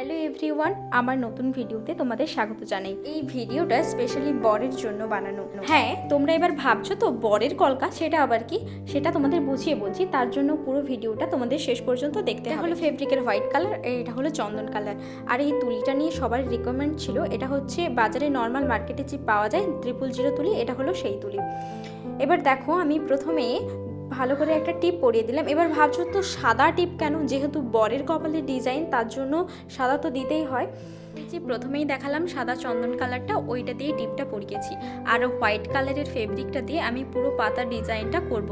Hello everyone, আমার নতুন ভিডিওতে তোমাদের স্বাগত জানাই। এই ভিডিওটা স্পেশালি বরের জন্য বানানো। হ্যাঁ, তোমরা এবার ভাবছো তো বরের কলকা সেটা আবার কি, সেটা তোমাদের বুঝিয়ে বলছি। তার জন্য পুরো ভিডিওটা তোমাদের শেষ পর্যন্ত দেখতে হবে। হলো ফেব্রিকের হোয়াইট কালার, এটা হলো চন্দন কালার। আর এই তুলিটা নিয়ে সবার রিকমেন্ড ছিল। এটা হচ্ছে বাজারে নর্মাল মার্কেটে যে পাওয়া যায় 000 তুলি, এটা হলো সেই তুলি। এবার দেখো, আমি প্রথমে ভালো করে একটা টিপ পরিয়ে দিলাম। এবার ভাবছো তো সাদা টিপ কেন, যেহেতু বরের কপালের ডিজাইন তার জন্য সাদা তো দিতেই হয়। যে প্রথমেই দেখালাম সাদা চন্দন কালারটা, ওইটা দিয়ে টিপটা পরিয়েছি। আর হোয়াইট কালারের ফেব্রিকটা দিয়ে আমি পুরো পাতার ডিজাইনটা করব।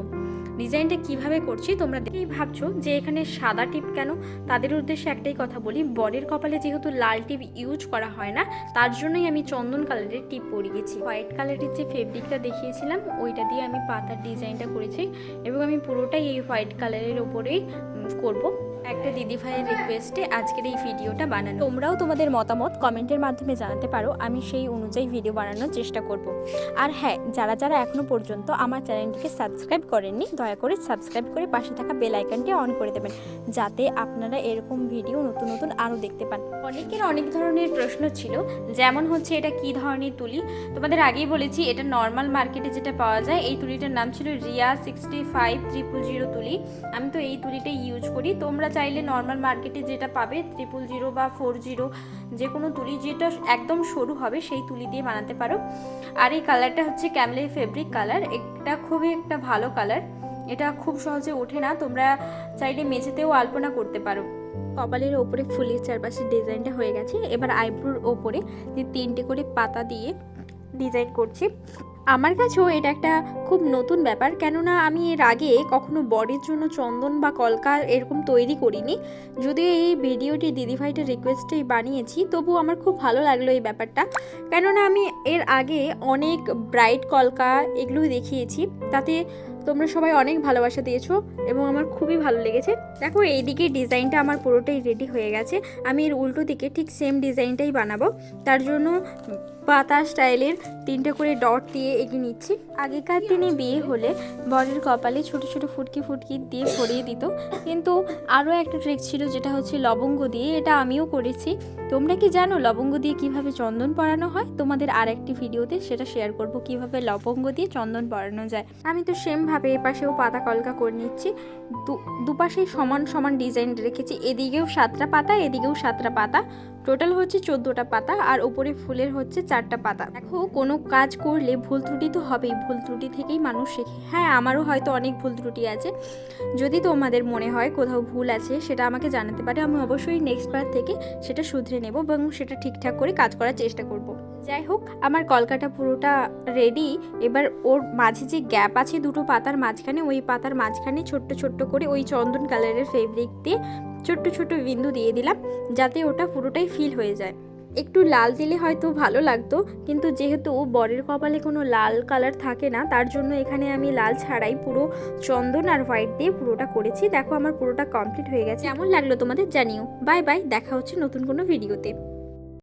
ডিজাইনটা কিভাবে করছি তোমরা দেখেই ভাবছো যে এখানে সাদা টিপ কেন। তাদের উদ্দেশ্যে একটাই কথা বলি, বরের কপালে যেহেতু লাল টিপ ইউজ করা হয় না, তার জন্যই আমি চন্দন কালারের টিপ পরিয়েছি। হোয়াইট কালারের যে ফেব্রিকটা দেখিয়েছিলাম ওইটা দিয়ে আমি পাতার ডিজাইনটা করেছি এবং আমি পুরোটাই এই হোয়াইট কালারের ওপরেই করব। একটা দিদিভাইয়ের রিকোয়েস্টে আজকের এই ভিডিওটা বানানো। তোমরাও তোমাদের মতামত কমেন্টের মাধ্যমে জানাতে পারো, আমি সেই অনুযায়ী ভিডিও বানানোর চেষ্টা করব। আর হ্যাঁ, যারা যারা এখনও পর্যন্ত আমার চ্যানেলটিকে সাবস্ক্রাইব করেননি, দয়া করে সাবস্ক্রাইব করে পাশে থাকা বেল আইকনটি অন করে দেবেন, যাতে আপনারা এরকম ভিডিও নতুন নতুন আরও দেখতে পান। অনেকের অনেক ধরনের প্রশ্ন ছিল, যেমন হচ্ছে এটা কী ধরনের তুলি। তোমাদের আগেই বলেছি এটা নর্মাল মার্কেটে যেটা পাওয়া যায়। এই তুলিটার নাম ছিল রিয়া 65000 তুলি। আমি তো এই তুলিটাই ইউজ করি। তোমরা চাইলে নর্মাল মার্কেটে যেটা পাবে 000 বা 40, যে কোনো তুলি যেটা একদম সরু হবে সেই তুলি দিয়ে বানাতে পারো। আর এই কালারটা হচ্ছে ক্যামেল ফেব্রিক কালার। এটা খুবই একটা ভালো কালার, এটা খুব সহজে ওঠে না। তোমরা চাইলে মেঝেতেও আলপনা করতে পারো। কপালের ওপরে ফুলের চারপাশে ডিজাইনটা হয়ে গেছে। এবার আইব্রোর ওপরে যে 3টে করে পাতা দিয়ে ডিজাইন করছি। আমার কাছেও এটা একটা খুব নতুন ব্যাপার, কেননা আমি এর আগে কখনো বডির জন্য চন্দন বা কলকা এরকম তৈরি করিনি। যদিও এই ভিডিওটি দিদিভাইটার রিকোয়েস্টেই বানিয়েছি, তবু আমার খুব ভালো লাগলো এই ব্যাপারটা। কেননা আমি এর আগে অনেক ব্রাইট কলকা এগুলোই দেখিয়েছি, তাতে তোমরা সবাই অনেক ভালোবাসা দিয়েছো এবং আমার খুবই ভালো লেগেছে। দেখো, এইদিকে ডিজাইনটা আমার পুরোটাই রেডি হয়ে গেছে। আমি এর উল্টো দিকে ঠিক সেম ডিজাইনটাই বানাবো। তার জন্য পাতা স্টাইলের 3টে করে ডট দিয়ে এগিয়ে নিচ্ছি। আগেকার দিনে বিয়ে হলে বরের কপালে ছোট ছোট ফুটকি ফুটকি দিয়ে ভরিয়ে দিত, কিন্তু আরও একটা ট্রিক ছিল, যেটা হচ্ছে লবঙ্গ দিয়ে। এটা আমিও করেছি। তোমরা কি জানো লবঙ্গ দিয়ে কিভাবে চন্দন পরানো হয়? তোমাদের আর একটি ভিডিওতে সেটা শেয়ার করব, কিভাবে লবঙ্গ দিয়ে চন্দন পরানো যায়। আমি তো সেমভাবে এপাশেও পাতা কলকা করে নিচ্ছি। দুপাশেই সমান সমান ডিজাইন রেখেছি। এদিকেও 7টা পাতা, এদিকেও 7টা পাতা, টোটাল হচ্ছে 14টা পাতা। আর উপরে ফুলের হচ্ছে 4টা পাতা। দেখো, কোনো কাজ করলে ভুল ত্রুটি তো হবেই, ভুল ত্রুটি থেকেই মানুষ শেখে। হ্যাঁ, আমারও হয়তো অনেক ভুল ত্রুটি আছে। যদি তোমাদের মনে হয় কোথাও ভুল আছে, সেটা আমাকে জানাতে পারে। আমি অবশ্যই নেক্সট বার থেকে সেটা শুধরে নেব এবং সেটা ঠিকঠাক করে কাজ করার চেষ্টা করব। যাই হোক, আমার কলকাটা পুরোটা রেডি। এবার ওর মাঝে যে গ্যাপ আছে দুটো পাতার মাঝখানে, ওই পাতার মাঝখানে ছোট্ট ছোট্ট করে ওই চন্দন কালারের ফেব্রিক দিয়ে ছোট্ট ছোট্ট বিন্দু দিয়ে দিলাম, যাতে ওটা পুরোটাই ফিল হয়ে যায়। একটু লাল দিলে হয়তো ভালো লাগতো, কিন্তু যেহেতু বরের কপালে কোনো লাল কালার থাকে না, তার জন্য এখানে আমি লাল ছাড়াই পুরো চন্দন আর হোয়াইট দিয়ে পুরোটা করেছি। দেখো, আমার পুরোটা কমপ্লিট হয়ে গেছে। কেমন লাগলো তোমাদের জানিও। বাই বাই, দেখা হচ্ছে নতুন কোনো ভিডিওতে।